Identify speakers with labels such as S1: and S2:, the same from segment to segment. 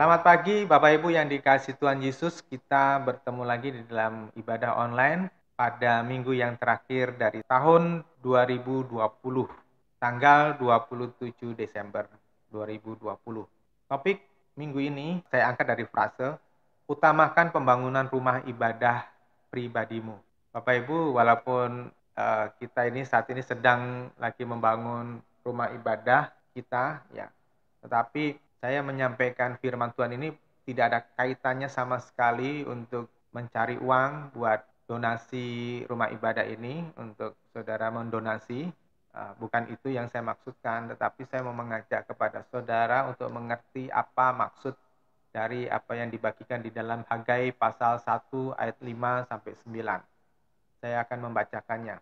S1: Selamat pagi Bapak Ibu yang dikasihi Tuhan Yesus. Kita bertemu lagi di dalam ibadah online pada minggu yang terakhir dari tahun 2020, tanggal 27 Desember 2020. Topik minggu ini saya angkat dari frase, utamakan pembangunan rumah ibadah pribadimu. Bapak Ibu, walaupun kita ini saat ini sedang lagi membangun rumah ibadah kita, ya, tetapi saya menyampaikan firman Tuhan ini tidak ada kaitannya sama sekali untuk mencari uang buat donasi rumah ibadah ini, untuk saudara mendonasi. Bukan itu yang saya maksudkan, tetapi saya mau mengajak kepada saudara untuk mengerti apa maksud dari apa yang dibagikan di dalam Hagai pasal 1 ayat 5 sampai 9. Saya akan membacakannya.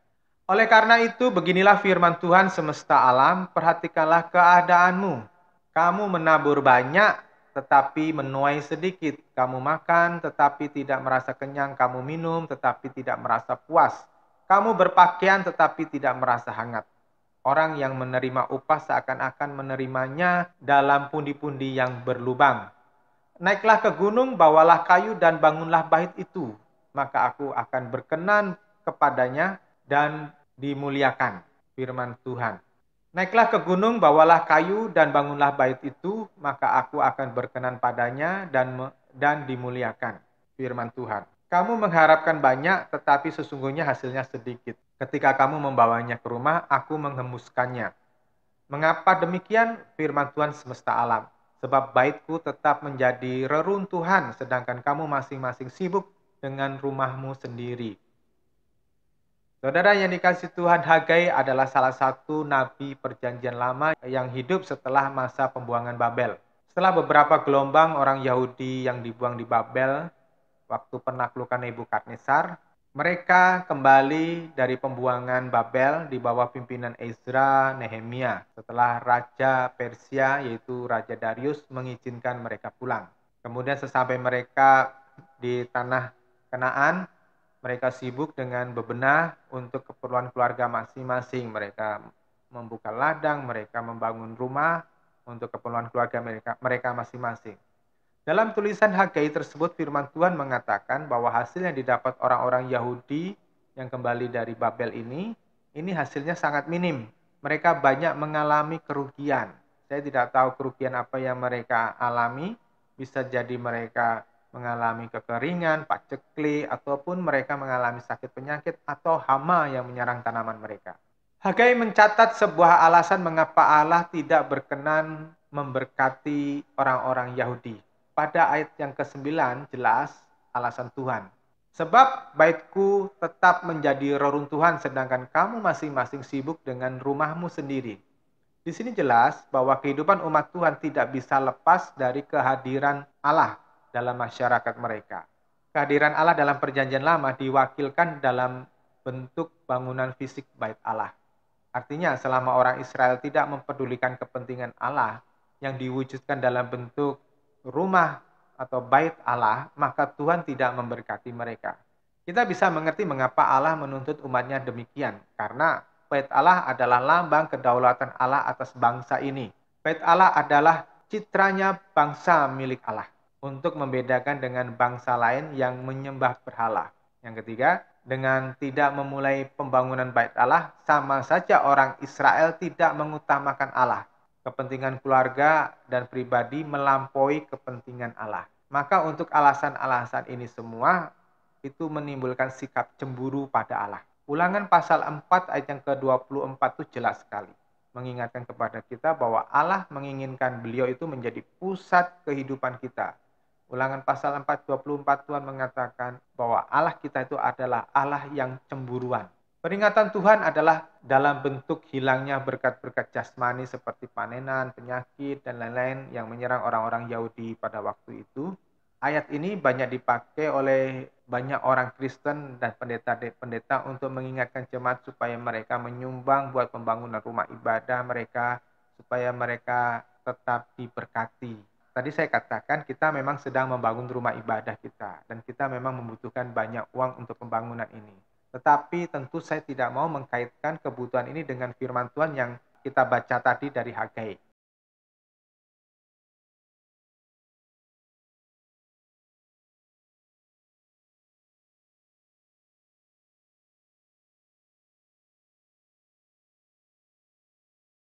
S1: Oleh karena itu, beginilah firman Tuhan semesta alam, perhatikanlah keadaanmu. Kamu menabur banyak, tetapi menuai sedikit. Kamu makan, tetapi tidak merasa kenyang. Kamu minum, tetapi tidak merasa puas. Kamu berpakaian, tetapi tidak merasa hangat. Orang yang menerima upah seakan-akan menerimanya dalam pundi-pundi yang berlubang. Naiklah ke gunung, bawalah kayu dan bangunlah bait itu. Maka aku akan berkenan kepadanya dan dimuliakan. Firman Tuhan. Naiklah ke gunung, bawalah kayu dan bangunlah bait itu, maka aku akan berkenan padanya dan dimuliakan. Firman Tuhan. Kamu mengharapkan banyak, tetapi sesungguhnya hasilnya sedikit. Ketika kamu membawanya ke rumah, aku menghembuskannya. Mengapa demikian? Firman Tuhan semesta alam. Sebab baitku tetap menjadi reruntuhan, sedangkan kamu masing-masing sibuk dengan rumahmu sendiri. Saudara yang dikasihi Tuhan, Hagai adalah salah satu nabi perjanjian lama yang hidup setelah masa pembuangan Babel. Setelah beberapa gelombang orang Yahudi yang dibuang di Babel, waktu penaklukan Nebukadnezar, mereka kembali dari pembuangan Babel di bawah pimpinan Ezra Nehemia setelah Raja Persia yaitu Raja Darius mengizinkan mereka pulang. Kemudian sesampai mereka di tanah Kanaan, mereka sibuk dengan bebenah untuk keperluan keluarga masing-masing. Mereka membuka ladang, mereka membangun rumah untuk keperluan keluarga mereka masing-masing. Dalam tulisan Hagai tersebut, firman Tuhan mengatakan bahwa hasil yang didapat orang-orang Yahudi yang kembali dari Babel ini hasilnya sangat minim. Mereka banyak mengalami kerugian. Saya tidak tahu kerugian apa yang mereka alami. Bisa jadi mereka mengalami kekeringan, paceklik, ataupun mereka mengalami sakit penyakit atau hama yang menyerang tanaman mereka. Hagai mencatat sebuah alasan mengapa Allah tidak berkenan memberkati orang-orang Yahudi. Pada ayat yang ke-9 jelas alasan Tuhan. Sebab baitku tetap menjadi reruntuhan sedangkan kamu masing-masing sibuk dengan rumahmu sendiri. Di sini jelas bahwa kehidupan umat Tuhan tidak bisa lepas dari kehadiran Allah dalam masyarakat mereka. Kehadiran Allah dalam perjanjian lama diwakilkan dalam bentuk bangunan fisik bait Allah. Artinya selama orang Israel tidak mempedulikan kepentingan Allah yang diwujudkan dalam bentuk rumah atau bait Allah, maka Tuhan tidak memberkati mereka. Kita bisa mengerti mengapa Allah menuntut umatnya demikian, karena bait Allah adalah lambang kedaulatan Allah atas bangsa ini. Bait Allah adalah citranya bangsa milik Allah untuk membedakan dengan bangsa lain yang menyembah berhala. Yang ketiga, dengan tidak memulai pembangunan bait Allah, sama saja orang Israel tidak mengutamakan Allah. Kepentingan keluarga dan pribadi melampaui kepentingan Allah. Maka untuk alasan-alasan ini semua, itu menimbulkan sikap cemburu pada Allah. Ulangan pasal 4 ayat yang ke-24 itu jelas sekali. Mengingatkan kepada kita bahwa Allah menginginkan beliau itu menjadi pusat kehidupan kita. Ulangan pasal 4:24 Tuhan mengatakan bahwa Allah kita itu adalah Allah yang cemburuan. Peringatan Tuhan adalah dalam bentuk hilangnya berkat-berkat jasmani seperti panenan, penyakit, dan lain-lain yang menyerang orang-orang Yahudi pada waktu itu. Ayat ini banyak dipakai oleh banyak orang Kristen dan pendeta-pendeta untuk mengingatkan jemaat supaya mereka menyumbang buat pembangunan rumah ibadah mereka, supaya mereka tetap diberkati. Tadi saya katakan kita memang sedang membangun rumah ibadah kita dan kita memang membutuhkan banyak uang untuk pembangunan ini. Tetapi tentu saya tidak mau mengkaitkan kebutuhan ini dengan firman Tuhan yang kita baca tadi dari Hagai.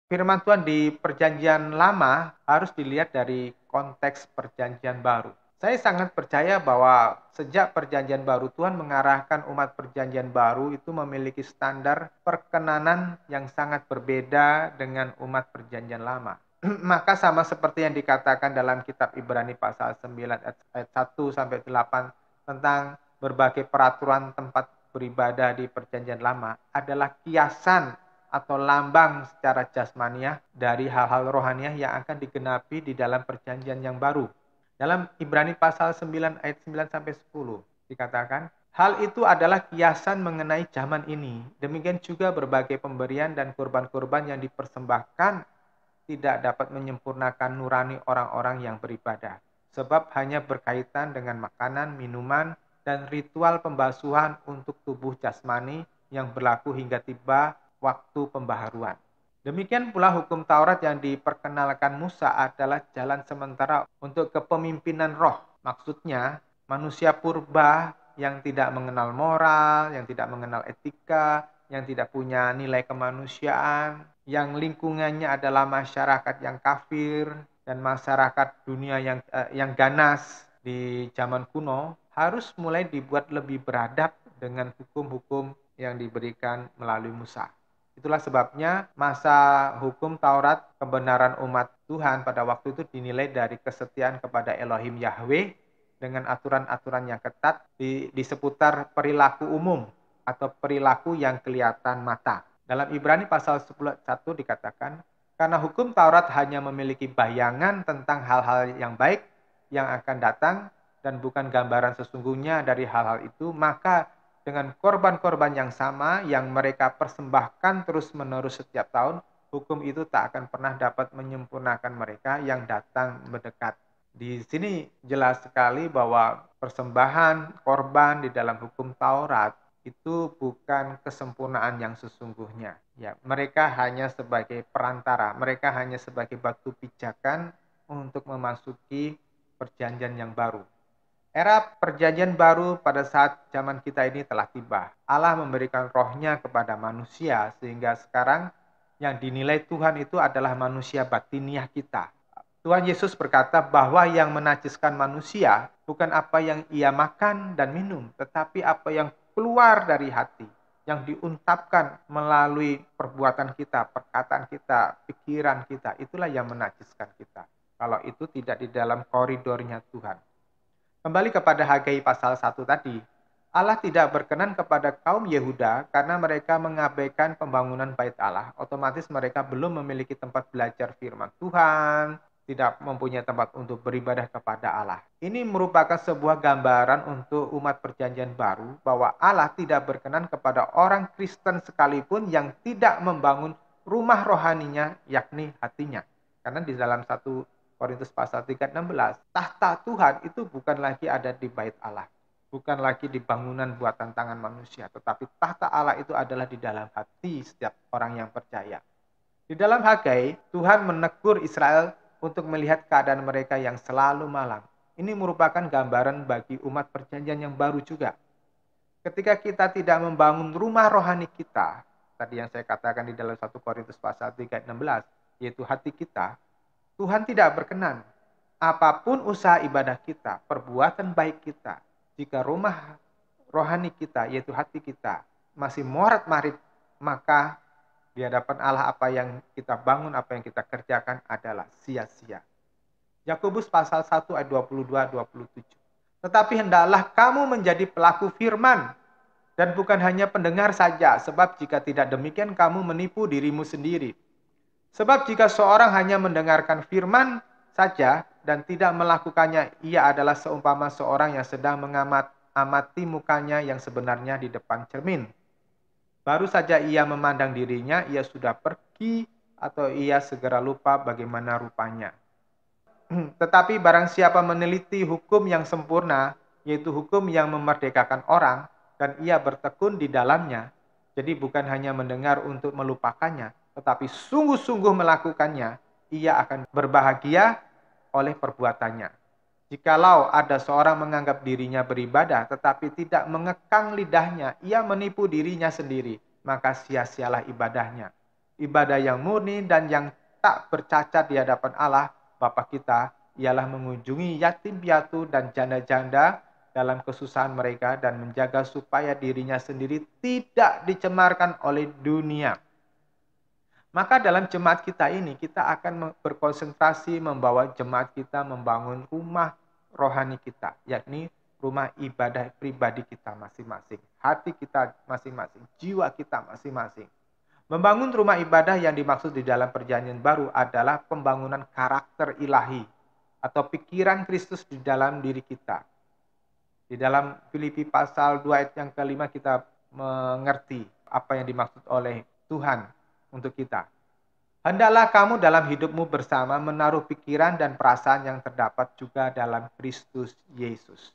S1: Firman Tuhan di Perjanjian Lama harus dilihat dari konteks Perjanjian Baru. Saya sangat percaya bahwa sejak Perjanjian Baru, Tuhan mengarahkan umat Perjanjian Baru itu memiliki standar perkenanan yang sangat berbeda dengan umat Perjanjian Lama. Maka sama seperti yang dikatakan dalam kitab Ibrani pasal 9 ayat 1 sampai 8 tentang berbagai peraturan tempat beribadah di Perjanjian Lama adalah kiasan atau lambang secara jasmaniah dari hal-hal rohaniah yang akan digenapi di dalam perjanjian yang baru. Dalam Ibrani pasal 9 ayat 9 sampai 10 dikatakan, hal itu adalah kiasan mengenai zaman ini. Demikian juga berbagai pemberian dan kurban-kurban yang dipersembahkan tidak dapat menyempurnakan nurani orang-orang yang beribadah. Sebab hanya berkaitan dengan makanan, minuman, dan ritual pembasuhan untuk tubuh jasmani yang berlaku hingga tiba waktu pembaharuan. Demikian pula hukum Taurat yang diperkenalkan Musa adalah jalan sementara untuk kepemimpinan roh. Maksudnya, manusia purba yang tidak mengenal moral, yang tidak mengenal etika, yang tidak punya nilai kemanusiaan, yang lingkungannya adalah masyarakat yang kafir dan masyarakat dunia yang ganas di zaman kuno, harus mulai dibuat lebih beradab dengan hukum-hukum yang diberikan melalui Musa. Itulah sebabnya masa hukum Taurat kebenaran umat Tuhan pada waktu itu dinilai dari kesetiaan kepada Elohim Yahweh dengan aturan-aturan yang ketat di seputar perilaku umum atau perilaku yang kelihatan mata. Dalam Ibrani pasal 10 ayat 1 dikatakan, karena hukum Taurat hanya memiliki bayangan tentang hal-hal yang baik yang akan datang dan bukan gambaran sesungguhnya dari hal-hal itu, maka dengan korban-korban yang sama yang mereka persembahkan terus-menerus setiap tahun, hukum itu tak akan pernah dapat menyempurnakan mereka yang datang mendekat. Di sini jelas sekali bahwa persembahan korban di dalam hukum Taurat itu bukan kesempurnaan yang sesungguhnya. Ya, mereka hanya sebagai perantara, mereka hanya sebagai batu pijakan untuk memasuki perjanjian yang baru. Era perjanjian baru pada saat zaman kita ini telah tiba. Allah memberikan rohnya kepada manusia sehingga sekarang yang dinilai Tuhan itu adalah manusia batiniah kita. Tuhan Yesus berkata bahwa yang menajiskan manusia bukan apa yang ia makan dan minum, tetapi apa yang keluar dari hati, yang diungkapkan melalui perbuatan kita, perkataan kita, pikiran kita, itulah yang menajiskan kita. Kalau itu tidak di dalam koridornya Tuhan. Kembali kepada Hagai pasal 1 tadi, Allah tidak berkenan kepada kaum Yehuda karena mereka mengabaikan pembangunan bait Allah. Otomatis mereka belum memiliki tempat belajar firman Tuhan, tidak mempunyai tempat untuk beribadah kepada Allah. Ini merupakan sebuah gambaran untuk umat perjanjian baru bahwa Allah tidak berkenan kepada orang Kristen sekalipun yang tidak membangun rumah rohaninya, yakni hatinya. Karena di dalam 1 Korintus pasal 3:16, tahta Tuhan itu bukan lagi ada di bait Allah, bukan lagi di bangunan buatan tangan manusia, tetapi tahta Allah itu adalah di dalam hati setiap orang yang percaya. Di dalam Hagai, Tuhan menegur Israel untuk melihat keadaan mereka yang selalu malang. Ini merupakan gambaran bagi umat perjanjian yang baru juga. Ketika kita tidak membangun rumah rohani kita, tadi yang saya katakan di dalam 1 Korintus pasal 3:16, yaitu hati kita, Tuhan tidak berkenan. Apapun usaha ibadah kita, perbuatan baik kita, jika rumah rohani kita, yaitu hati kita, masih morat-marit, maka di hadapan Allah apa yang kita bangun, apa yang kita kerjakan adalah sia-sia. Yakobus pasal 1 ayat 22-27. Tetapi hendaklah kamu menjadi pelaku firman dan bukan hanya pendengar saja, sebab jika tidak demikian kamu menipu dirimu sendiri. Sebab jika seorang hanya mendengarkan firman saja dan tidak melakukannya, ia adalah seumpama seorang yang sedang mengamati mukanya yang sebenarnya di depan cermin. Baru saja ia memandang dirinya, ia sudah pergi atau ia segera lupa bagaimana rupanya. Tetapi barang siapa meneliti hukum yang sempurna, yaitu hukum yang memerdekakan orang, dan ia bertekun di dalamnya, jadi bukan hanya mendengar untuk melupakannya, tetapi sungguh-sungguh melakukannya, ia akan berbahagia oleh perbuatannya. Jikalau ada seorang menganggap dirinya beribadah tetapi tidak mengekang lidahnya, ia menipu dirinya sendiri, maka sia-sialah ibadahnya. Ibadah yang murni dan yang tak bercacat di hadapan Allah Bapa kita ialah mengunjungi yatim piatu dan janda-janda dalam kesusahan mereka dan menjaga supaya dirinya sendiri tidak dicemarkan oleh dunia. Maka dalam jemaat kita ini, kita akan berkonsentrasi membawa jemaat kita membangun rumah rohani kita, yakni rumah ibadah pribadi kita masing-masing, hati kita masing-masing, jiwa kita masing-masing. Membangun rumah ibadah yang dimaksud di dalam perjanjian baru adalah pembangunan karakter ilahi atau pikiran Kristus di dalam diri kita. Di dalam Filipi pasal 2 ayat yang kelima kita mengerti apa yang dimaksud oleh Tuhan untuk kita. Hendaklah kamu dalam hidupmu bersama menaruh pikiran dan perasaan yang terdapat juga dalam Kristus Yesus.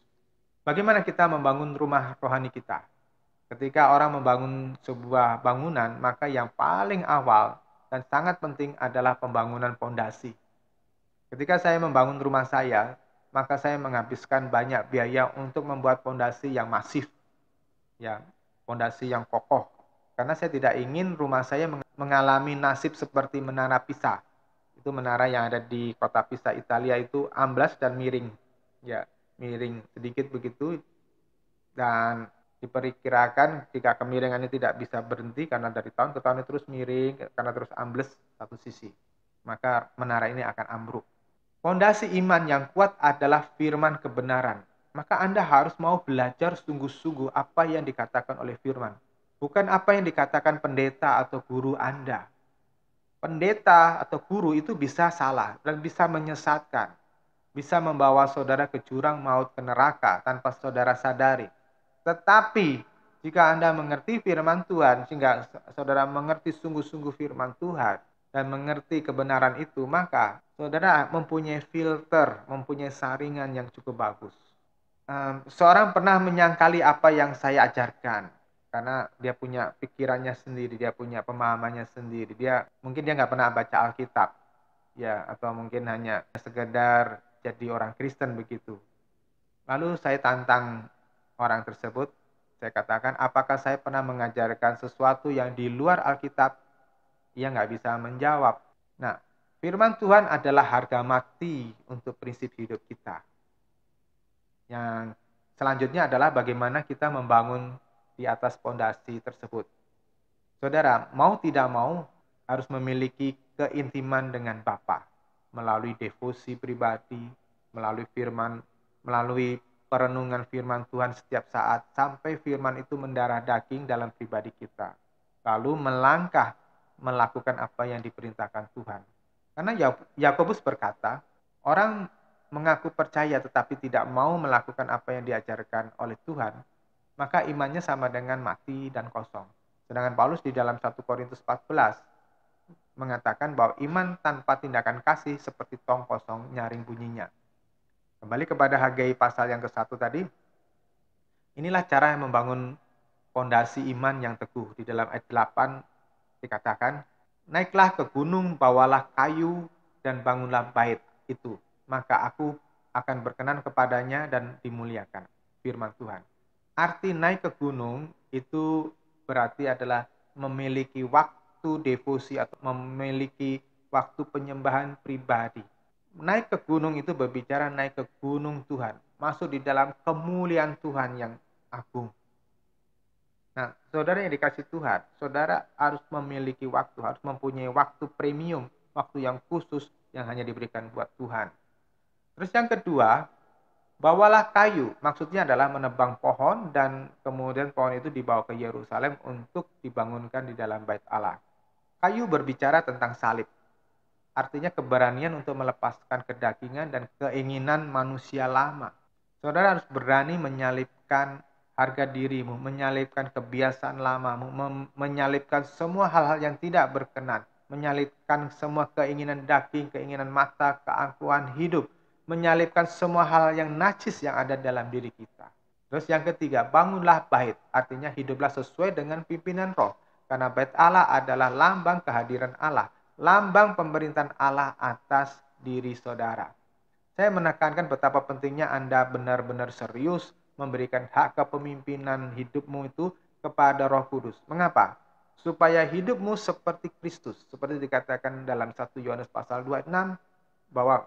S1: Bagaimana kita membangun rumah rohani kita? Ketika orang membangun sebuah bangunan, maka yang paling awal dan sangat penting adalah pembangunan fondasi. Ketika saya membangun rumah saya, maka saya menghabiskan banyak biaya untuk membuat fondasi yang masif, ya, fondasi yang kokoh. Karena saya tidak ingin rumah saya mengalami nasib seperti Menara Pisa. Itu menara yang ada di kota Pisa, Italia itu amblas dan miring. Ya, miring sedikit begitu dan diperkirakan jika kemiringannya tidak bisa berhenti karena dari tahun ke tahun terus miring karena terus ambles satu sisi, maka menara ini akan ambruk. Fondasi iman yang kuat adalah firman kebenaran. Maka Anda harus mau belajar sungguh-sungguh apa yang dikatakan oleh firman. Bukan apa yang dikatakan pendeta atau guru Anda. Pendeta atau guru itu bisa salah dan bisa menyesatkan. Bisa membawa saudara ke jurang maut, ke neraka tanpa saudara sadari. Tetapi jika Anda mengerti firman Tuhan, sehingga saudara mengerti sungguh-sungguh firman Tuhan dan mengerti kebenaran itu, maka saudara mempunyai filter, mempunyai saringan yang cukup bagus. Seorang pernah menyangkali apa yang saya ajarkan karena dia punya pikirannya sendiri, dia punya pemahamannya sendiri. Mungkin dia nggak pernah baca Alkitab, ya, atau mungkin hanya sekedar jadi orang Kristen begitu. Lalu saya tantang orang tersebut, saya katakan, apakah saya pernah mengajarkan sesuatu yang di luar Alkitab? Ia nggak bisa menjawab. Nah, firman Tuhan adalah harga mati untuk prinsip hidup kita. Yang selanjutnya adalah bagaimana kita membangun di atas fondasi tersebut. Saudara, mau tidak mau harus memiliki keintiman dengan Bapa melalui devosi pribadi, melalui firman, melalui perenungan firman Tuhan setiap saat sampai firman itu mendarah daging dalam pribadi kita. Lalu melangkah melakukan apa yang diperintahkan Tuhan. Karena Yakobus berkata, orang mengaku percaya tetapi tidak mau melakukan apa yang diajarkan oleh Tuhan, maka imannya sama dengan mati dan kosong. Sedangkan Paulus di dalam 1 Korintus 14 mengatakan bahwa iman tanpa tindakan kasih seperti tong kosong nyaring bunyinya. Kembali kepada Hagai pasal yang ke-1 tadi, inilah cara yang membangun fondasi iman yang teguh. Di dalam ayat 8 dikatakan, naiklah ke gunung, bawalah kayu, dan bangunlah bait itu. Maka aku akan berkenan kepadanya dan dimuliakan. Firman Tuhan. Arti naik ke gunung itu berarti adalah memiliki waktu devosi atau memiliki waktu penyembahan pribadi. Naik ke gunung itu berbicara naik ke gunung Tuhan. Masuk di dalam kemuliaan Tuhan yang agung. Nah, saudara yang dikasih Tuhan, saudara harus memiliki waktu, harus mempunyai waktu premium, waktu yang khusus yang hanya diberikan buat Tuhan. Terus yang kedua, bawalah kayu. Maksudnya adalah menebang pohon dan kemudian pohon itu dibawa ke Yerusalem untuk dibangunkan di dalam bait Allah. Kayu berbicara tentang salib. Artinya keberanian untuk melepaskan kedagingan dan keinginan manusia lama. Saudara harus berani menyalibkan harga dirimu, menyalibkan kebiasaan lamamu, menyalibkan semua hal-hal yang tidak berkenan, menyalibkan semua keinginan daging, keinginan mata, keangkuhan hidup, menyalibkan semua hal yang najis yang ada dalam diri kita. Terus yang ketiga, bangunlah bait, artinya hiduplah sesuai dengan pimpinan roh. Karena bait Allah adalah lambang kehadiran Allah, lambang pemerintahan Allah atas diri saudara. Saya menekankan betapa pentingnya Anda benar-benar serius memberikan hak kepemimpinan hidupmu itu kepada Roh Kudus. Mengapa? supaya hidupmu seperti Kristus. Seperti dikatakan dalam 1 Yohanes pasal 2 ayat 6, bahwa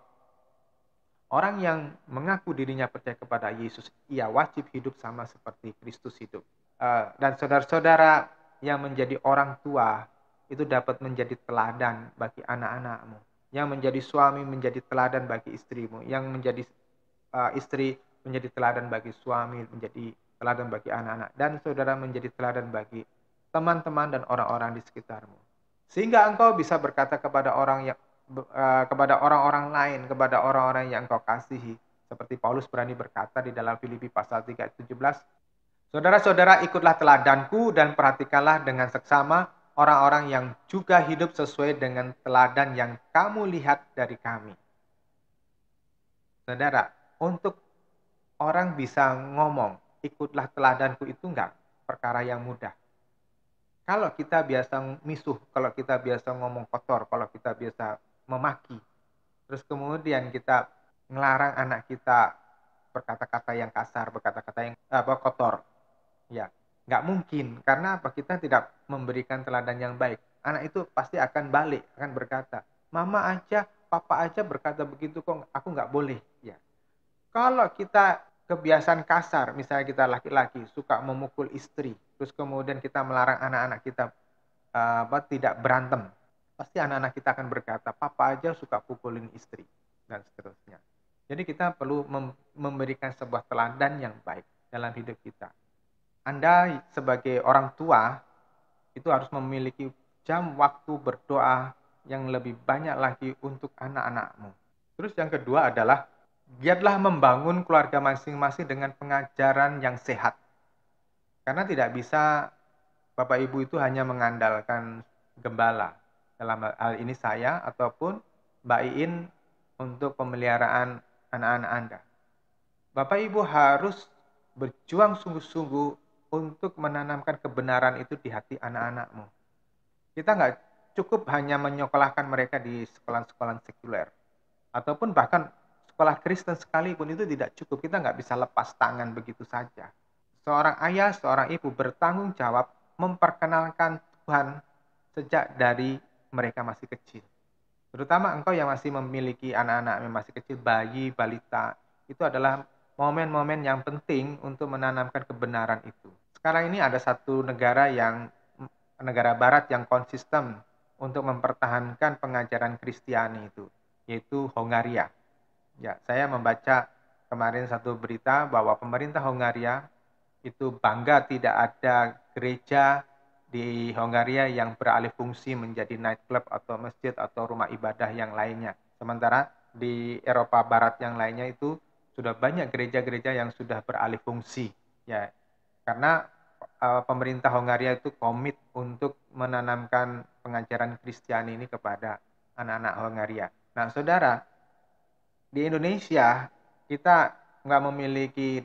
S1: orang yang mengaku dirinya percaya kepada Yesus, ia wajib hidup sama seperti Kristus hidup. Dan saudara-saudara yang menjadi orang tua, itu dapat menjadi teladan bagi anak-anakmu. Yang menjadi suami menjadi teladan bagi istrimu. Yang menjadi istri menjadi teladan bagi suami, menjadi teladan bagi anak-anak. Dan saudara menjadi teladan bagi teman-teman dan orang-orang di sekitarmu. Sehingga engkau bisa berkata kepada kepada orang-orang lain, kepada orang-orang yang engkau kasihi. Seperti Paulus berani berkata di dalam Filipi pasal 3 ayat 17, saudara-saudara, ikutlah teladanku dan perhatikanlah dengan seksama orang-orang yang juga hidup sesuai dengan teladan yang kamu lihat dari kami. Saudara, untuk orang bisa ngomong, ikutlah teladanku, itu enggak perkara yang mudah. Kalau kita biasa misuh, kalau kita biasa ngomong kotor, kalau kita biasa memaki, terus kemudian kita ngelarang anak kita berkata-kata yang kasar, berkata-kata yang kotor, ya nggak mungkin. Karena apa? Kita tidak memberikan teladan yang baik. Anak itu pasti akan balik, akan berkata, mama aja, papa aja berkata begitu, kok aku nggak boleh. Ya, kalau kita kebiasaan kasar, misalnya kita laki-laki suka memukul istri, terus kemudian kita melarang anak-anak kita tidak berantem, pasti anak-anak kita akan berkata, papa aja suka pukulin istri, dan seterusnya. Jadi kita perlu memberikan sebuah teladan yang baik dalam hidup kita. Anda sebagai orang tua itu harus memiliki jam waktu berdoa yang lebih banyak lagi untuk anak-anakmu. Terus yang kedua adalah, giatlah membangun keluarga masing-masing dengan pengajaran yang sehat. Karena tidak bisa Bapak Ibu itu hanya mengandalkan gembala. Dalam hal ini saya ataupun Mbak Iin untuk pemeliharaan anak-anak Anda. Bapak Ibu harus berjuang sungguh-sungguh untuk menanamkan kebenaran itu di hati anak-anakmu. Kita nggak cukup hanya menyekolahkan mereka di sekolah-sekolah sekuler. Ataupun bahkan sekolah Kristen sekalipun itu tidak cukup. Kita nggak bisa lepas tangan begitu saja. Seorang ayah, seorang ibu bertanggung jawab memperkenalkan Tuhan sejak dari mereka masih kecil. Terutama engkau yang masih memiliki anak-anak yang masih kecil, bayi, balita, itu adalah momen-momen yang penting untuk menanamkan kebenaran itu. Sekarang ini ada satu negara barat yang konsisten untuk mempertahankan pengajaran Kristiani itu, yaitu Hongaria. Ya, saya membaca kemarin satu berita bahwa pemerintah Hongaria itu bangga tidak ada gereja di Hongaria yang beralih fungsi menjadi nightclub atau masjid atau rumah ibadah yang lainnya. Sementara di Eropa Barat yang lainnya itu sudah banyak gereja-gereja yang sudah beralih fungsi. Ya, karena pemerintah Hongaria itu komit untuk menanamkan pengajaran Kristiani ini kepada anak-anak Hongaria. Nah, saudara, di Indonesia kita nggak memiliki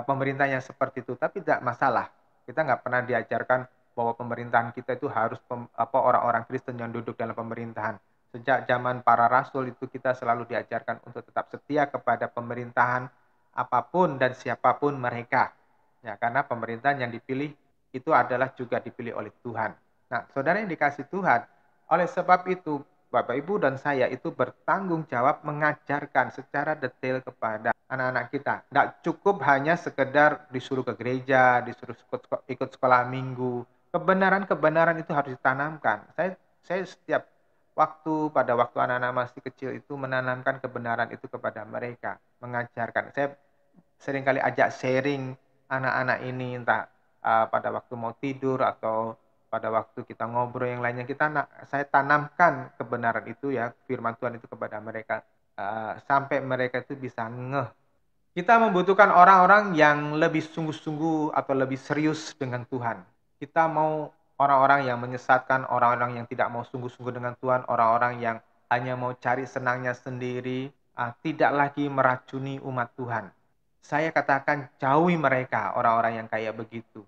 S1: pemerintah yang seperti itu, tapi tidak masalah. Kita nggak pernah diajarkan bahwa pemerintahan kita itu harus orang-orang Kristen yang duduk dalam pemerintahan. Sejak zaman para rasul itu kita selalu diajarkan untuk tetap setia kepada pemerintahan apapun dan siapapun mereka. Ya, karena pemerintahan yang dipilih itu adalah juga dipilih oleh Tuhan. Nah, saudara yang dikasih Tuhan, oleh sebab itu Bapak Ibu dan saya itu bertanggung jawab mengajarkan secara detail kepada anak-anak kita. Tidak cukup hanya sekedar disuruh ke gereja, disuruh ikut sekolah minggu. Kebenaran-kebenaran itu harus ditanamkan. Saya setiap pada waktu anak-anak masih kecil itu menanamkan kebenaran itu kepada mereka, mengajarkan. Saya seringkali ajak sharing anak-anak ini, entah pada waktu mau tidur atau pada waktu kita ngobrol yang lainnya, saya tanamkan kebenaran itu ya, firman Tuhan itu kepada mereka sampai mereka itu bisa ngeh. Kita membutuhkan orang-orang yang lebih sungguh-sungguh atau lebih serius dengan Tuhan. Kita mau orang-orang yang menyesatkan, orang-orang yang tidak mau sungguh-sungguh dengan Tuhan, orang-orang yang hanya mau cari senangnya sendiri, tidak lagi meracuni umat Tuhan. Saya katakan jauhi mereka, orang-orang yang kayak begitu.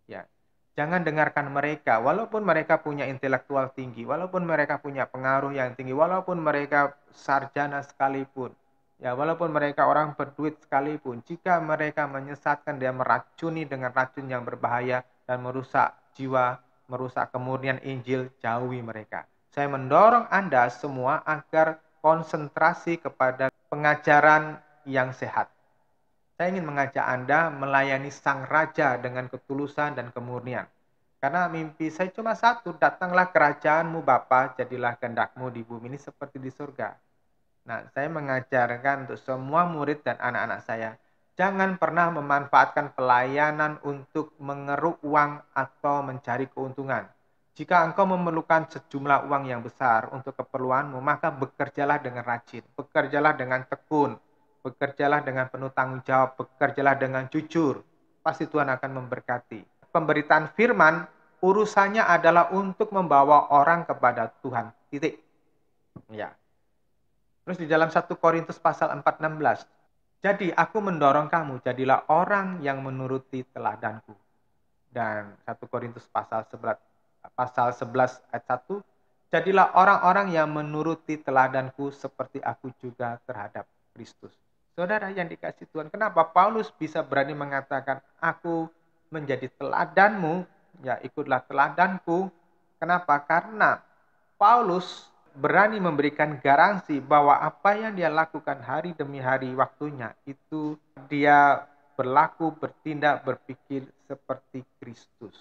S1: Ya, jangan dengarkan mereka, walaupun mereka punya intelektual tinggi, walaupun mereka punya pengaruh yang tinggi, walaupun mereka sarjana sekalipun. Ya, walaupun mereka orang berduit sekalipun, jika mereka menyesatkan, dia meracuni dengan racun yang berbahaya dan merusak jiwa merusak kemurnian Injil, jauhi mereka. Saya mendorong Anda semua agar konsentrasi kepada pengajaran yang sehat. Saya ingin mengajak Anda melayani Sang Raja dengan ketulusan dan kemurnian. Karena mimpi saya cuma satu, datanglah kerajaanmu Bapa, jadilah kehendak-Mu di bumi ini seperti di surga. Nah, saya mengajarkan untuk semua murid dan anak-anak saya, jangan pernah memanfaatkan pelayanan untuk mengeruk uang atau mencari keuntungan. Jika engkau memerlukan sejumlah uang yang besar untuk keperluanmu, maka bekerjalah dengan rajin, bekerjalah dengan tekun, bekerjalah dengan penuh tanggung jawab, bekerjalah dengan jujur. Pasti Tuhan akan memberkati. Pemberitaan firman, urusannya adalah untuk membawa orang kepada Tuhan. Titik. Ya. Terus di dalam 1 Korintus pasal 4:16. Jadi aku mendorong kamu, jadilah orang yang menuruti teladanku. Dan 1 Korintus pasal 11 ayat 1. Jadilah orang-orang yang menuruti teladanku seperti aku juga terhadap Kristus. Saudara yang dikasihi Tuhan, kenapa Paulus bisa berani mengatakan aku menjadi teladanmu, ya ikutlah teladanku. Kenapa? Karena Paulus berani memberikan garansi bahwa apa yang dia lakukan hari demi hari waktunya itu dia berlaku, bertindak, berpikir seperti Kristus.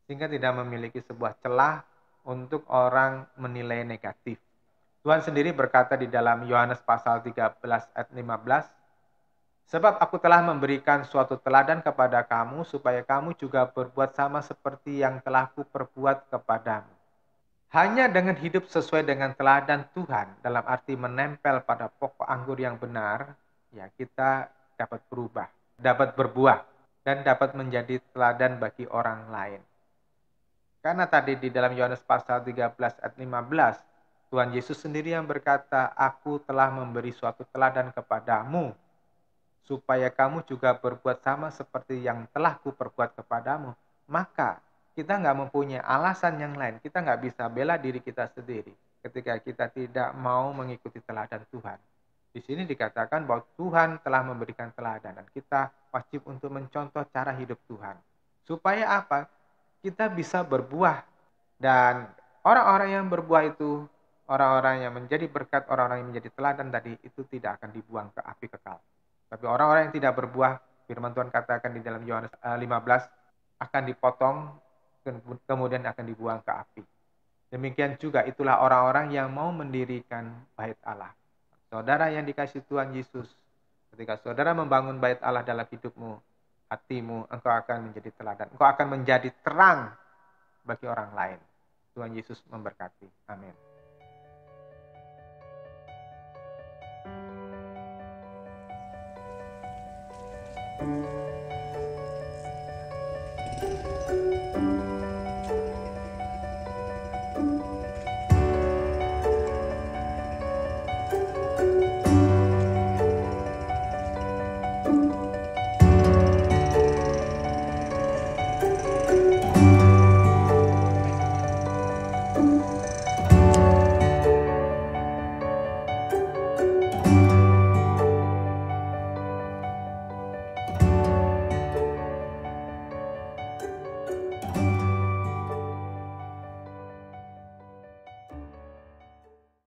S1: Sehingga tidak memiliki sebuah celah untuk orang menilai negatif. Tuhan sendiri berkata di dalam Yohanes pasal 13 ayat 15, sebab aku telah memberikan suatu teladan kepada kamu supaya kamu juga berbuat sama seperti yang telah kuperbuat kepadamu. Hanya dengan hidup sesuai dengan teladan Tuhan, dalam arti menempel pada pokok anggur yang benar, ya kita dapat berubah, dapat berbuah, dan dapat menjadi teladan bagi orang lain. Karena tadi di dalam Yohanes pasal 13 ayat 15, Tuhan Yesus sendiri yang berkata, aku telah memberi suatu teladan kepadamu, supaya kamu juga berbuat sama seperti yang telah kuperbuat kepadamu. Maka kita nggak mempunyai alasan yang lain. Kita nggak bisa bela diri kita sendiri ketika kita tidak mau mengikuti teladan Tuhan. Di sini dikatakan bahwa Tuhan telah memberikan teladan dan kita wajib untuk mencontoh cara hidup Tuhan. Supaya apa? Kita bisa berbuah. Dan orang-orang yang berbuah itu, orang-orang yang menjadi berkat, orang-orang yang menjadi teladan tadi, itu tidak akan dibuang ke api kekal. Tapi orang-orang yang tidak berbuah, firman Tuhan katakan di dalam Yohanes 15, akan dipotong kemudian akan dibuang ke api. Demikian juga itulah orang-orang yang mau mendirikan bait Allah. Saudara yang dikasihi Tuhan Yesus, ketika saudara membangun bait Allah dalam hidupmu, hatimu, engkau akan menjadi teladan. Engkau akan menjadi terang bagi orang lain. Tuhan Yesus memberkati. Amin.